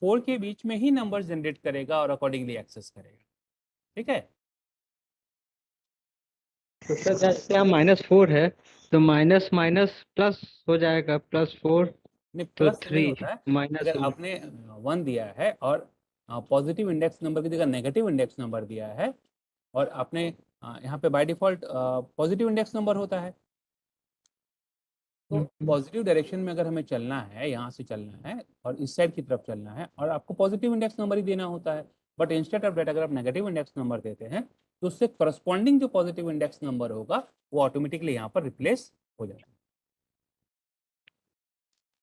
4 के बीच में ही नंबर जनरेट करेगा और अकॉर्डिंगली एक्सेस करेगा। ठीक है। तो सर जैसे यहाँ -4 है तो माइनस माइनस प्लस हो जाएगा, +4 नहीं, तो प्लस नहीं 3 होता है। अगर -1। आपने 1 दिया है और पॉजिटिव इंडेक्स नंबर की जगह नेगेटिव इंडेक्स नंबर दिया है, और आपने यहाँ पे by default positive index number होता है, तो पॉजिटिव डायरेक्शन में अगर हमें चलना है, यहाँ से चलना है और इस साइड की तरफ चलना है, और आपको पॉजिटिव इंडेक्स नंबर ही देना होता है। बट इंस्टेड ऑफ दैट अगर आप नेगेटिव इंडेक्स नंबर देते हैं तो उससे करस्पॉन्डिंग जो पॉजिटिव इंडेक्स नंबर होगा वो ऑटोमेटिकली यहाँ पर रिप्लेस हो जाएगा।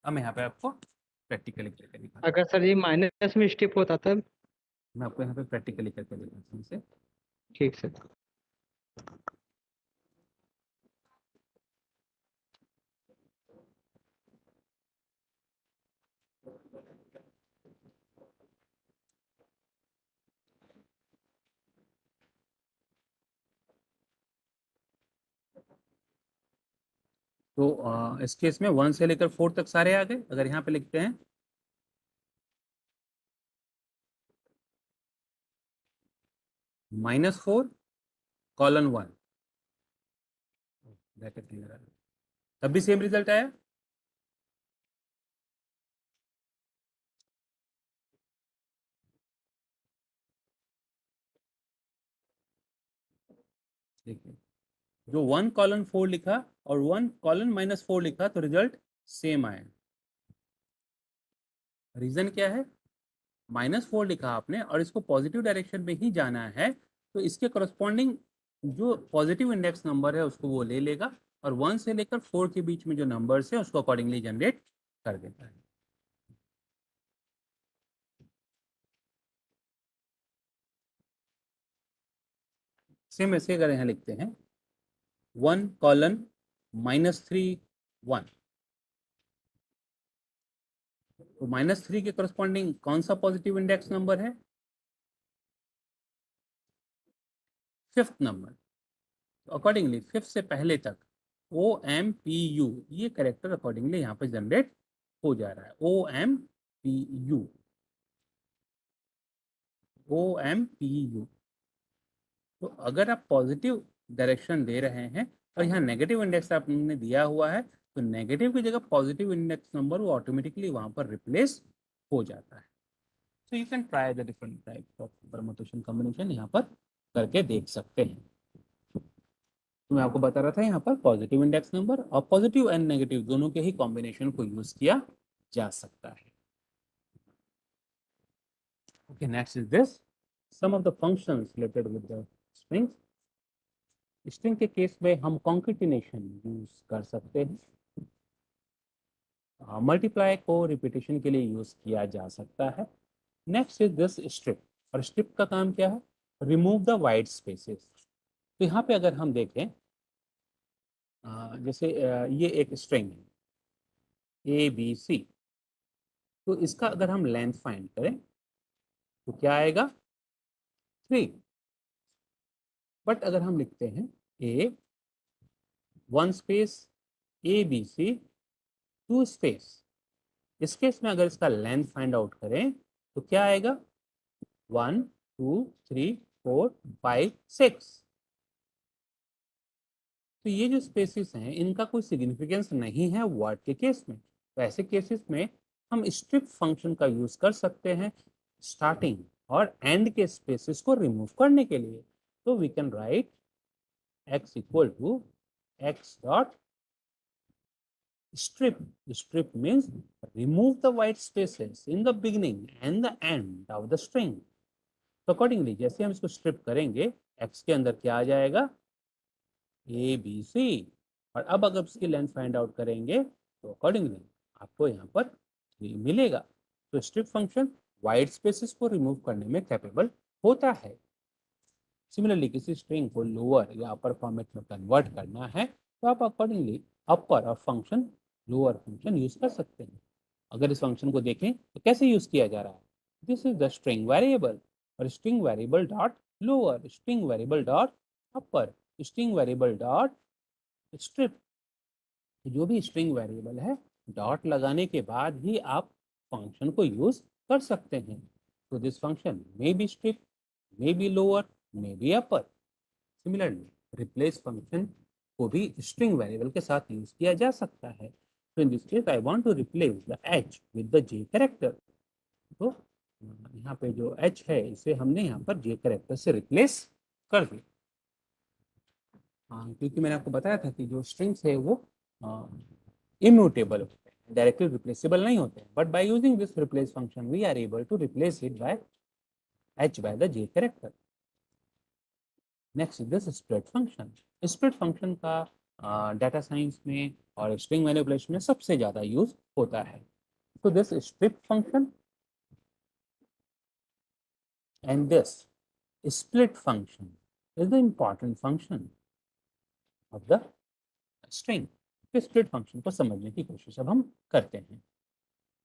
अब मैं यहाँ पे आपको प्रैक्टिकली करके दिखाता अगर सर ये माइनस में स्टिप होता तब। हूँ। मैं आपको यहाँ पे प्रैक्टिकली करके दिखाता हूँ इसे। ठीक सर। तो इस केस में 1 से लेकर 4 तक सारे आ गए। अगर यहाँ पे लिखते हैं -4 कॉलन 1, ब्रैकेट नहीं लगा, तब भी सेम रिजल्ट आया। देखिए, जो 1 कॉलन 4 लिखा और 1 कॉलन -4 लिखा तो रिजल्ट सेम आया। रीजन क्या है? -4 लिखा आपने और इसको पॉजिटिव डायरेक्शन में ही जाना है, तो इसके करस्पॉन्डिंग जो पॉजिटिव इंडेक्स नंबर है उसको वो ले लेगा, और 1 से लेकर 4 के बीच में जो नंबर्स है उसको अकॉर्डिंगली जनरेट कर देता है। सेम ऐसे अगर यहाँ लिखते हैं 1 कॉलन -3 1, तो -3 के करस्पॉन्डिंग कौन सा पॉजिटिव इंडेक्स नंबर है? 5th number. तो अकॉर्डिंगली 5th से पहले तक OMPU ये करेक्टर अकॉर्डिंगली यहाँ पे जनरेट हो जा रहा है। OMPU OMPU। तो अगर आप पॉजिटिव डायरेक्शन दे रहे हैं और यहाँ नेगेटिव इंडेक्स आपने दिया हुआ है, तो नेगेटिव की जगह पॉजिटिव इंडेक्स नंबर वो ऑटोमेटिकली वहाँ पर रिप्लेस हो जाता है। So you can try the different type of permutation combination, यहाँ पर करके देख सकते हैं। तो मैं आपको बता रहा था यहाँ पर पॉजिटिव इंडेक्स नंबर और पॉजिटिव एंड नेगेटिव दोनों के ही कॉम्बिनेशन को यूज किया जा सकता है। Okay, next is this some of the functions related with the strings. String के केस में हम कॉन्केटिनेशन यूज कर सकते हैं, मल्टीप्लाई को रिपीटेशन के लिए यूज किया जा सकता है। नेक्स्ट इज दिस स्ट्रिप, और स्ट्रिप का काम क्या है? Remove the wide spaces. तो यहाँ पे अगर हम देखें, जैसे ये एक स्ट्रिंग है ABC, तो इसका अगर हम लेंथ फाइंड करें तो क्या आएगा? 3। बट अगर हम लिखते हैं A 1 स्पेस ABC 2 स्पेस, इस केस में अगर इसका लेंथ फाइंड आउट करें तो क्या आएगा? 1 2 3 4 5 6। तो ये जो स्पेसिस हैं इनका कोई सिग्निफिकेंस नहीं है वर्ड के केस में। तो ऐसे केसेस में हम स्ट्रिप फंक्शन का यूज कर सकते हैं स्टार्टिंग और एंड के स्पेसिस को रिमूव करने के लिए। तो we can write x equal to x dot strip. Strip means remove the white spaces in the beginning and the end of the string. तो अकॉर्डिंगली जैसे हम इसको स्ट्रिप करेंगे, x के अंदर क्या आ जाएगा? ABC। और अब अगर इसकी लेंथ फाइंड आउट करेंगे तो अकॉर्डिंगली आपको यहाँ पर 3 मिलेगा। तो स्ट्रिप फंक्शन वाइड स्पेसेस को रिमूव करने में कैपेबल होता है। सिमिलरली किसी स्ट्रिंग को लोअर या अपर फॉर्मेट में कन्वर्ट करना है तो आप अकॉर्डिंगली अपर और फंक्शन लोअर फंक्शन यूज कर सकते हैं। अगर इस फंक्शन को देखें तो कैसे यूज किया जा रहा है? This is the string variable, और string variable dot lower, string variable dot upper, string variable dot strip. जो भी स्ट्रिंग वेरिएबल है, डॉट लगाने के बाद ही आप फंक्शन को यूज कर सकते हैं। तो this function may be strip, may be lower, may be upper. Similarly replace function को भी स्ट्रिंग वेरिएबल के साथ यूज किया जा सकता है। तो in this case I want to replace the h with the j character. तो यहाँ पे जो h है इसे हमने यहाँ पर j कैरेक्टर से रिप्लेस कर दिया। क्योंकि मैंने आपको बताया था कि जो स्ट्रिंग्स है वो इम्यूटेबल होते हैं, डायरेक्टली रिप्लेसेबल नहीं होते हैं, but by using this replace function we are able to replace it by h by the j character. Next is this split function. Split function का डाटा साइंस में और स्ट्रिंग मैनिपुलेशन में सबसे ज़्यादा use होता है। तो this split function and this split function is the important function of the string. तो स्प्लिट फंक्शन को समझने की कोशिश अब हम करते हैं।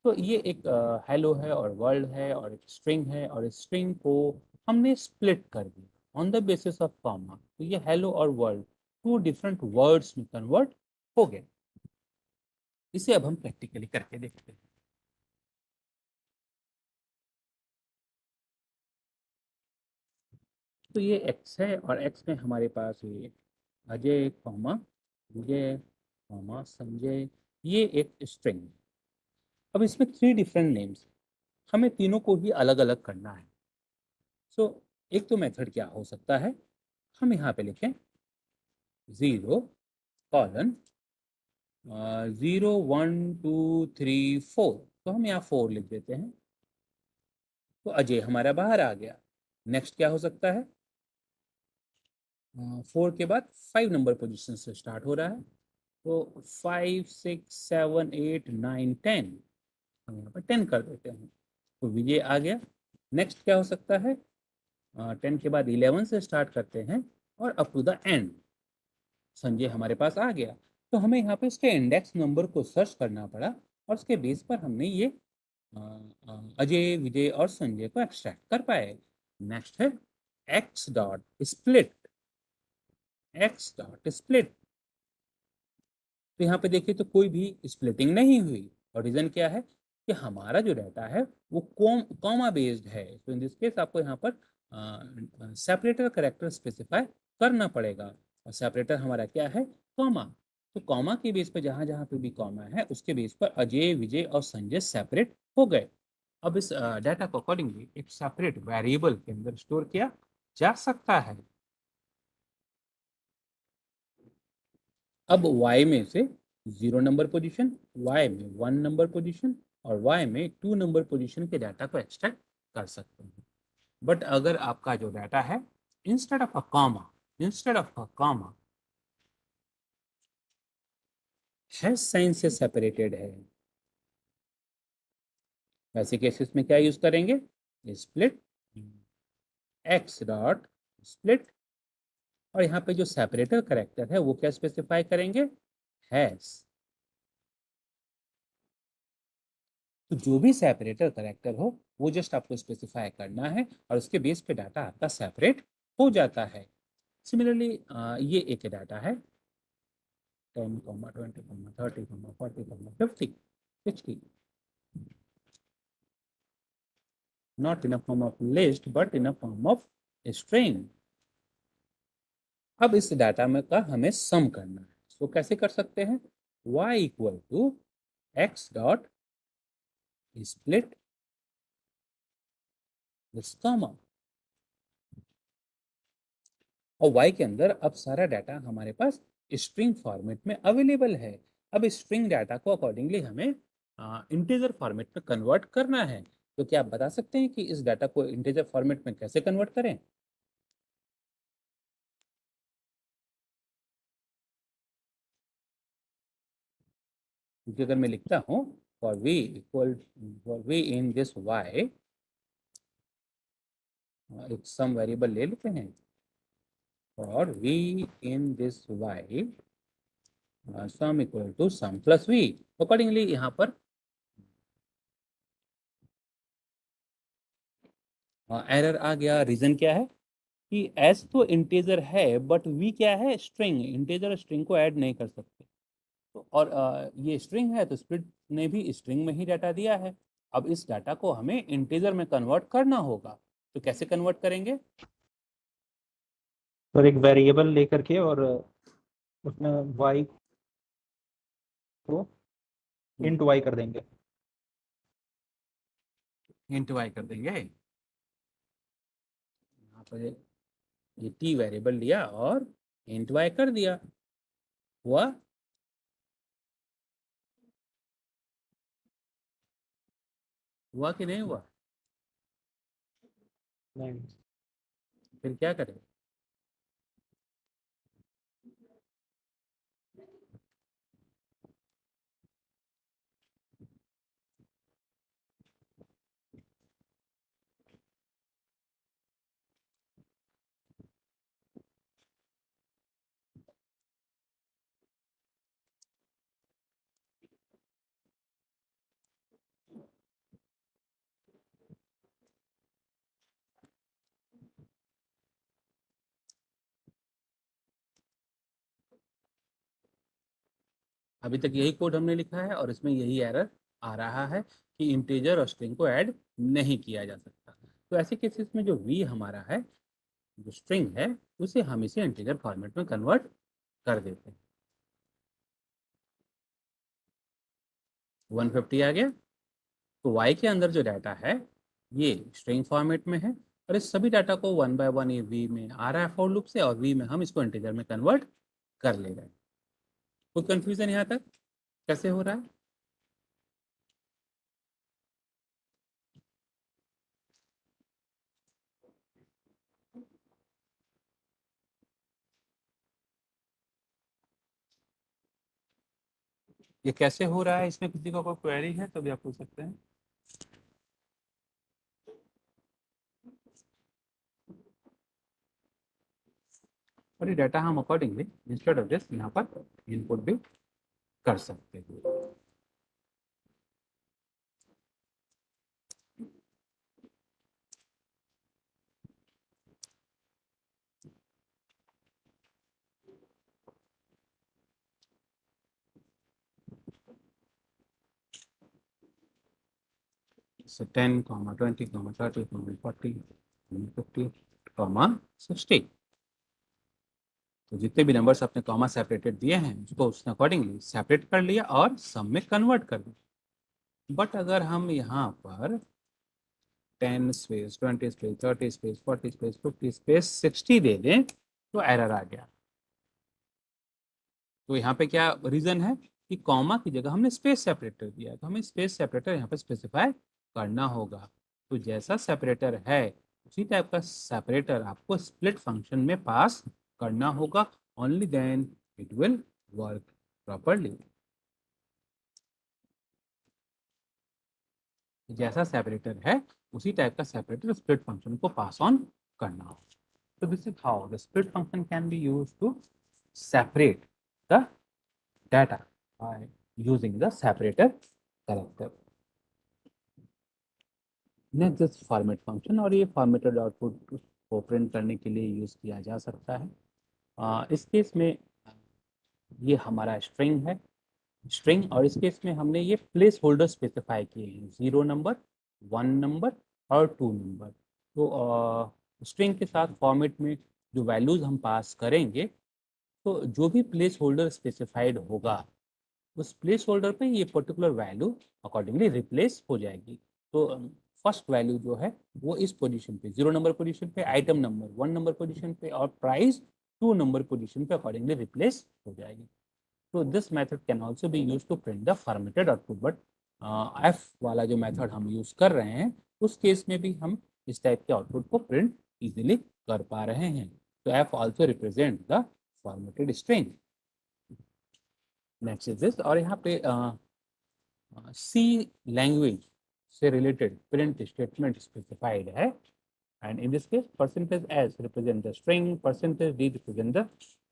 तो ये एक हेलो है और वर्ल्ड है और एक स्ट्रिंग है, और स्ट्रिंग को हमने स्प्लिट कर दिया on the basis of comma. तो ये हेलो और वर्ल्ड 2 डिफरेंट वर्ड्स में कन्वर्ट हो गए। इसे अब हम प्रैक्टिकली करके देखते हैं। तो ये x है और x में हमारे पास ये अजय कॉमा विजय कॉमा संजय, ये एक स्ट्रिंग है। अब इसमें 3 डिफरेंट नेम्स, हमें तीनों को ही अलग अलग करना है। सो एक तो मेथड क्या हो सकता है, हम यहाँ पे लिखें 0 कॉलन 0 1 2 3 4। तो हम यहाँ 4 लिख देते हैं, तो अजय हमारा बाहर आ गया। नेक्स्ट क्या हो सकता है? 4 के बाद 5 नंबर पोजीशन से स्टार्ट हो रहा है, तो 5 6 7 8 9 10, हम यहाँ पर 10 कर देते हैं, तो विजय आ गया। नेक्स्ट क्या हो सकता है? 10 के बाद 11 से स्टार्ट करते हैं और अप टू द एंड संजय हमारे पास आ गया। तो हमें यहाँ पे इसके इंडेक्स नंबर को सर्च करना पड़ा और उसके बेस पर हमने ये अजय विजय और संजय को एक्सट्रैक्ट कर पाए। नेक्स्ट है x dot split, x dot split. तो यहाँ पे देखिए तो कोई भी स्प्लिटिंग नहीं हुई, और रीजन क्या है? कि हमारा जो डाटा है वो कॉमा बेस्ड है। तो इन दिस केस आपको यहाँ पर सेपरेटर करेक्टर स्पेसिफाई करना पड़ेगा, और सेपरेटर हमारा क्या है, कॉमा। तो कॉमा के बेस पर जहां जहां पे भी कॉमा है उसके बेस पर अजय, विजय और संजय सेपरेट हो गए। अब इस डाटा को अकॉर्डिंगली एक सेपरेट वेरिएबल के अंदर स्टोर किया जा सकता है। अब y में से 0 नंबर पोजीशन, y में 1 नंबर पोजीशन और y में 2 नंबर पोजीशन के डाटा को एक्सट्रैक्ट कर सकते हैं। बट अगर आपका जो डाटा है instead of a comma hash sign से सेपरेटेड है, वैसे केसेस में क्या यूज करेंगे, स्प्लिट x डॉट स्प्लिट, और यहाँ पे जो सेपरेटर करेक्टर है वो क्या स्पेसिफाई करेंगे, हैश। तो जो भी सेपरेटर करेक्टर हो वो जस्ट आपको स्पेसिफाई करना है और उसके बेस पे डाटा आपका सेपरेट हो जाता है। सिमिलरली ये एक डाटा है 10, 20, 30, 40, 50, 60, not in a form of list but in a form of string। अब इस डाटा में का हमें सम करना है, तो कैसे कर सकते हैं, y equal to x dot split this comma, और y के अंदर अब सारा डाटा हमारे पास स्ट्रिंग फॉर्मेट में अवेलेबल है। अब स्ट्रिंग डाटा को अकॉर्डिंगली हमें इंटीजर फॉर्मेट में कन्वर्ट करना है। तो क्या आप बता सकते हैं कि इस डाटा को इंटीजर फॉर्मेट में कैसे कन्वर्ट करें। क्योंकि अगर मैं लिखता हूँ for v in this y, एक सम वेरिएबल ले लेते हैं, for v in this y sum equal to sum plus v, accordingly यहाँ पर एरर आ गया। रीजन क्या है कि s तो इंटीजर है बट v क्या है, स्ट्रिंग। इंटीजर स्ट्रिंग को ऐड नहीं कर सकते। तो और ये स्ट्रिंग है तो स्प्लिट ने भी स्ट्रिंग में ही डाटा दिया है। अब इस डाटा को हमें इंटीजर में कन्वर्ट करना होगा, तो कैसे कन्वर्ट करेंगे। और एक वेरिएबल लेकर के और उसमें y को इंट y कर देंगे। इंट y कर देंगे, यहाँ पर ये t वेरिएबल लिया और इंट y कर दिया, हुआ। हुआ कि नहीं हुआ, नहीं, फिर क्या करें। अभी तक यही कोड हमने लिखा है और इसमें यही एरर आ रहा है कि इंटीजर और स्ट्रिंग को ऐड नहीं किया जा सकता। तो ऐसे केसेस में जो v हमारा है, जो स्ट्रिंग है, उसे हम इसे इंटीजर फॉर्मेट में कन्वर्ट कर देते हैं। 150 आ गया। तो y के अंदर जो डाटा है ये स्ट्रिंग फॉर्मेट में है, और इस सभी डाटा को 1 बाय 1 ये v में आ रहा है फॉर लूप से, और v में हम इसको इंटीजर में कन्वर्ट कर ले रहे हैं। कोई कंफ्यूजन यहाँ तक कैसे हो रहा है। ये कैसे हो रहा है, इसमें किसी को कोई क्वेरी है तो भी आप पूछ सकते हैं। और ये डाटा हम अकॉर्डिंगली इंस्टेड ऑफ दिस यहाँ पर इनपुट भी कर सकते हैं। So 10, 20, 30, 40, 50, 60। तो जितने भी नंबर्स अपने कॉमा सेपरेटेड दिए हैं उसको उसने अकॉर्डिंगली सेपरेट कर लिया और सम में कन्वर्ट कर दिया। बट अगर हम यहाँ पर 10 space 20 space 30 space 40 space 50 space 60 दे दें तो एरर आ गया। तो यहाँ पे क्या रीजन है कि कॉमा की जगह हमने स्पेस सेपरेटर दिया, तो हमें स्पेस सेपरेटर यहाँ पे स्पेसिफाई करना होगा। तो जैसा सेपरेटर है उसी टाइप का सेपरेटर आपको स्प्लिट फंक्शन में पास करना होगा, only then it will work properly. जैसा सेपरेटर है उसी टाइप का सेपरेटर स्प्लिट फंक्शन को पास ऑन करना होगा। So this is how the split function can be used to separate the data by using the separator character. Next is format function, और ये formatted output को print करने के लिए use किया जा सकता है। इस केस में ये हमारा स्ट्रिंग है, स्ट्रिंग, और इस केस में हमने ये प्लेस होल्डर स्पेसिफाई किए हैं, 0 नंबर, 1 नंबर और 2 नंबर। तो स्ट्रिंग के साथ फॉर्मेट में जो वैल्यूज हम पास करेंगे, तो जो भी प्लेस होल्डर स्पेसिफाइड होगा उस प्लेस होल्डर पे ये पर्टिकुलर वैल्यू अकॉर्डिंगली रिप्लेस हो जाएगी। तो फर्स्ट वैल्यू जो है वो इस पोजीशन पे 0 नंबर पोजीशन पे, आइटम नंबर 1 नंबर पोजीशन पे और प्राइस 2 नंबर पोजीशन पे अकॉर्डिंगली रिप्लेस हो जाएगी। तो this method can also be used to print the formatted output, but F वाला जो मेथड हम यूज कर रहे हैं उस केस में भी हम इस टाइप के आउटपुट को प्रिंट इजीली कर पा रहे हैं। तो F also represent the formatted string. Next is this, और यहाँ पे सी लैंग्वेज से रिलेटेड प्रिंट स्टेटमेंट स्पेसिफाइड है, and in this case percentage S represent the string, percentage D represent the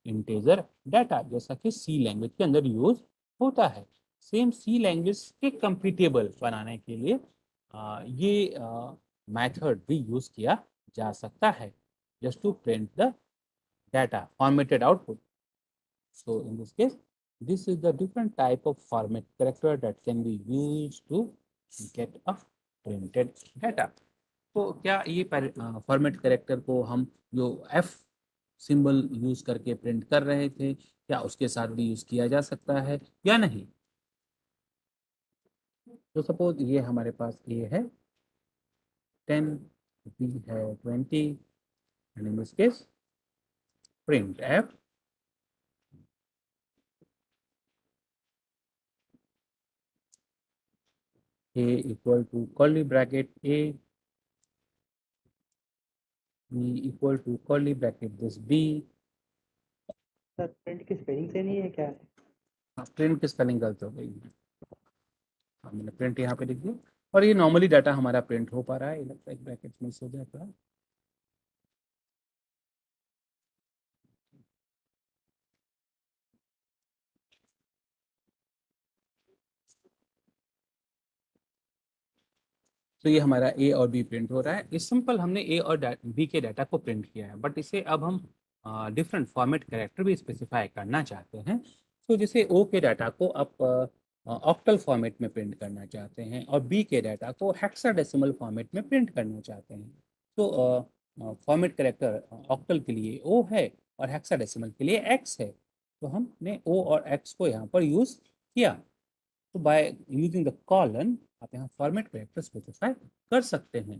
integer data, जैसा कि सी लैंग्वेज के अंदर यूज होता है। सेम सी लैंग्वेज के कंपेटेबल बनाने के लिए ये मेथड भी यूज किया जा सकता है, just to print the data formatted output. So in this case, this is the different type of format character that can be used to get a printed data. तो क्या ये फॉर्मेट कैरेक्टर को हम जो F सिंबल यूज करके print कर रहे थे, क्या उसके साथ भी यूज किया जा सकता है या नहीं? तो सपोज ये हमारे पास A है 10, B है 20, and in this case print F A equal to curly bracket A, B equal to curly bracket this B। Sir print की स्पेलिंग से नहीं है क्या? प्रिंट की स्पेलिंग गलत हो गई है, मैंने प्रिंट यहाँ पे लिख दिया, और ये नॉर्मली डाटा हमारा प्रिंट हो पा रहा है, लगता है ब्रैकेट मिस हो जाता है। तो ये हमारा ए और बी प्रिंट हो रहा है। इस सिंपल हमने ए और बी के डाटा को प्रिंट किया है, बट इसे अब हम डिफरेंट फॉर्मेट कैरेक्टर भी स्पेसिफाई करना चाहते हैं। तो जैसे ओ के डाटा को आप ऑक्टल फॉर्मेट में प्रिंट करना चाहते हैं और बी के डाटा को हेक्साडेसिमल फॉर्मेट में प्रिंट करना चाहते हैं। तो फॉर्मेट कैरेक्टर ऑक्टल के लिए ओ है और हेक्साडेसिमल के लिए एक्स है, तो हमने ओ और एक्स को यहाँ पर यूज़ किया। तो बाय यूजिंग द कॉलन आप यहाँ फॉर्मेट कैरेक्टर स्पेसिफाई कर सकते हैं।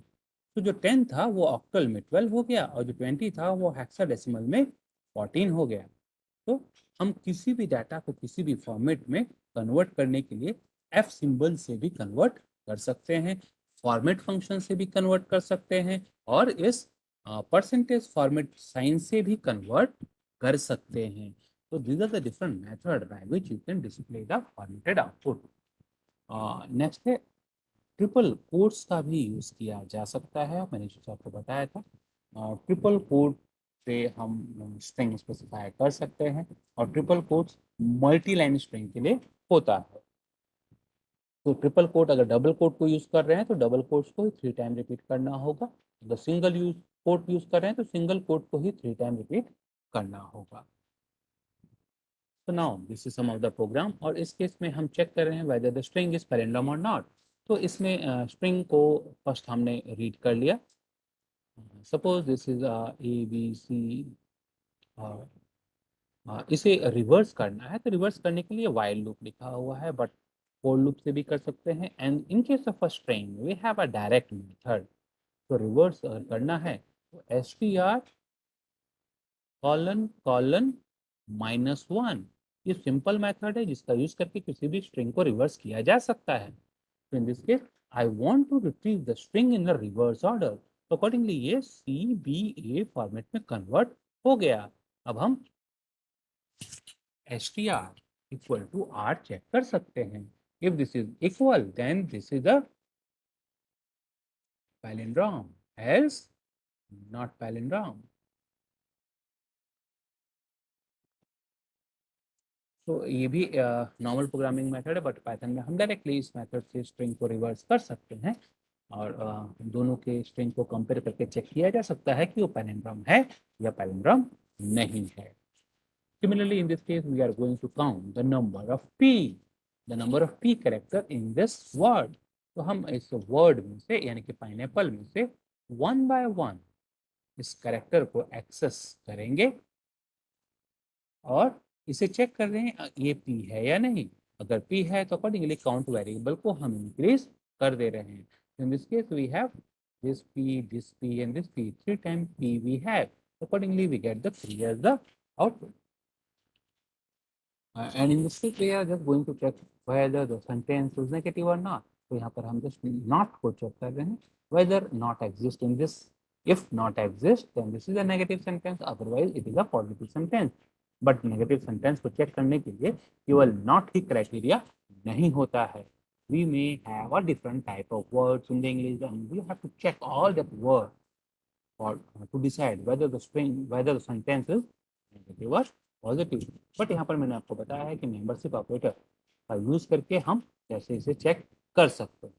तो जो 10 था वो ऑक्टल में 12 हो गया, और जो 20 था वो हेक्साडेसिमल में 14 हो गया। तो हम किसी भी डाटा को किसी भी फॉर्मेट में कन्वर्ट करने के लिए एफ सिंबल से भी कन्वर्ट कर सकते हैं, फॉर्मेट फंक्शन से भी कन्वर्ट कर सकते हैं, और इस परसेंटेज फॉर्मेट साइन से भी कन्वर्ट कर सकते हैं। So these are the different method by which you can display the formatted output. Next है ट्रिपल कोट्स का भी यूज़ किया जा सकता है, मैंने जो आपको बताया था। ट्रिपल कोट से हम स्ट्रिंग स्पेसिफाई कर सकते हैं, और triple quotes multi line string के लिए होता है। तो ट्रिपल कोट अगर डबल कोट को यूज़ कर रहे हैं तो डबल कोट्स को ही 3 टाइम रिपीट करना होगा, अगर सिंगल कोट यूज़ कर रहे हैं तो सिंगल कोट को ही 3 टाइम रिपीट करना होगा। So now this is some of the program, और इस केस में हम चेक कर रहे हैं whether the string is parallel or not। तो इसमें स्ट्रिंग को फर्स्ट हमने रीड कर लिया. Suppose this is A B C. इसे रिवर्स करना है तो रिवर्स करने के लिए वाइल लूप लिखा हुआ है, बट फोर लूप से भी कर सकते हैं. And in case of a string we have a direct method. तो रिवर्स करना है तो str कॉलन -1 ये सिंपल मेथड है जिसका यूज करके किसी भी स्ट्रिंग को रिवर्स किया जा सकता है. तो in this case I want to retrieve the string in the reverse order. तो अकॉर्डिंगली ये CBA फॉर्मेट में कन्वर्ट हो गया. अब हम str इक्वल टू r चेक कर सकते हैं. If this is equal then this is a palindrome, else not palindrome. तो ये भी नॉर्मल प्रोग्रामिंग मेथड है, बट पाइथन में हम डायरेक्टली इस मेथड से स्ट्रिंग को रिवर्स कर सकते हैं और दोनों के स्ट्रिंग को कंपेयर करके चेक किया जा सकता है कि वो पैलिंड्रोम है या पैलिंड्रोम नहीं है. Similarly, in this case, we are going to count the number of P character in this word. तो हम इस वर्ड में से यानी कि पाइनएप्पल में से 1 by 1 इस कैरेक्टर को एक्सेस करेंगे और इसे चेक कर रहे हैं ये P है या नहीं. अगर P है तो अकॉर्डिंगली काउंट वेरिएबल को हम इंक्रीज कर दे रहे हैं. In this case we have this P and this P. 3 times P we have. Accordingly we get the 3 as the output. And in this case we are just going to check whether the sentence is negative or not. तो यहाँ पर हम just not को check कर रहे हैं whether not exist in this. If not exist then this is a negative sentence, otherwise it is a positive sentence. But negative sentence को check करने के लिए केवल नॉट ही क्राइटेरिया नहीं होता है. We may have a different type of words in the English and we have to check all that word or to decide whether the sentence is negative or positive. But यहाँ पर मैंने आपको बताया है कि मेंबरशिप ऑपरेटर का use करके हम कैसे इसे चेक कर सकते हैं.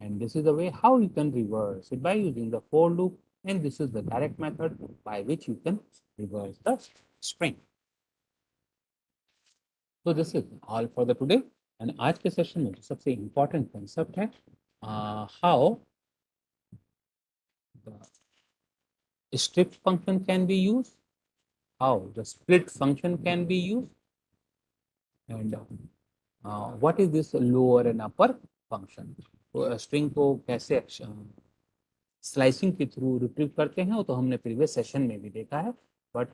And this is the way how you can reverse it by using the for loop, and this is the direct method by which you can reverse the string. So this is all for the today. And आज के session में सबसे important concept है how the strip function can be used, how the split function can be used, and what is this lower and upper function. तो string को कैसे slicing के through retrieve करते हैं वो तो हमने प्रीवियस सेशन में भी देखा है. बट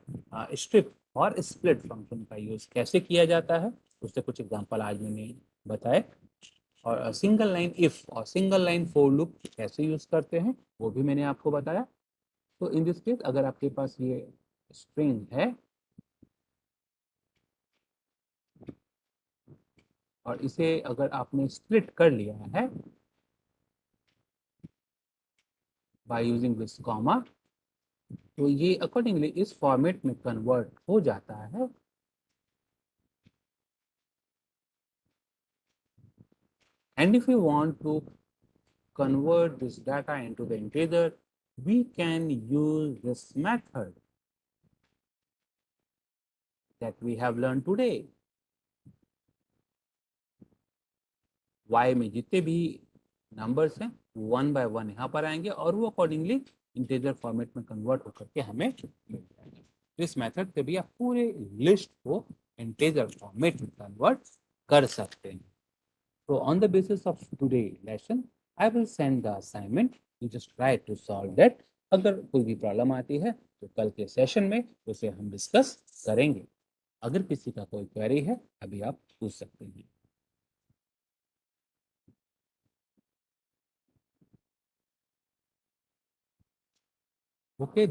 स्ट्रिप और स्प्लिट फंक्शन का यूज कैसे किया जाता है उससे कुछ एग्जांपल आज मैंने बताए. और सिंगल लाइन इफ और सिंगल लाइन फॉर लूप कैसे यूज करते हैं वो भी मैंने आपको बताया. तो इन दिस केस अगर आपके पास ये स्ट्रिंग है और इसे अगर आपने स्प्लिट कर लिया है बाय यूजिंग दिस कॉमा तो ये अकॉर्डिंगली इस फॉर्मेट में कन्वर्ट हो जाता है. And if we want to convert this data into the integer, we can use this method that we have learned today. Y में जितने भी नंबर्स हैं 1 by 1 यहाँ पर आएंगे और वो अकॉर्डिंगली इंटीजर फॉर्मेट में कन्वर्ट होकर के हमें मिल जाएंगे. इस मेथड से भी आप पूरे लिस्ट को इंटीजर फॉर्मेट में कन्वर्ट कर सकते हैं. So on the basis of today's lesson, I will send the assignment. You just try to solve that. अगर कोई भी प्रॉब्लम आती है तो कल के सेशन में उसे हम डिस्कस करेंगे. अगर किसी का कोई क्वेरी है अभी आप पूछ सकते हैं. ओके.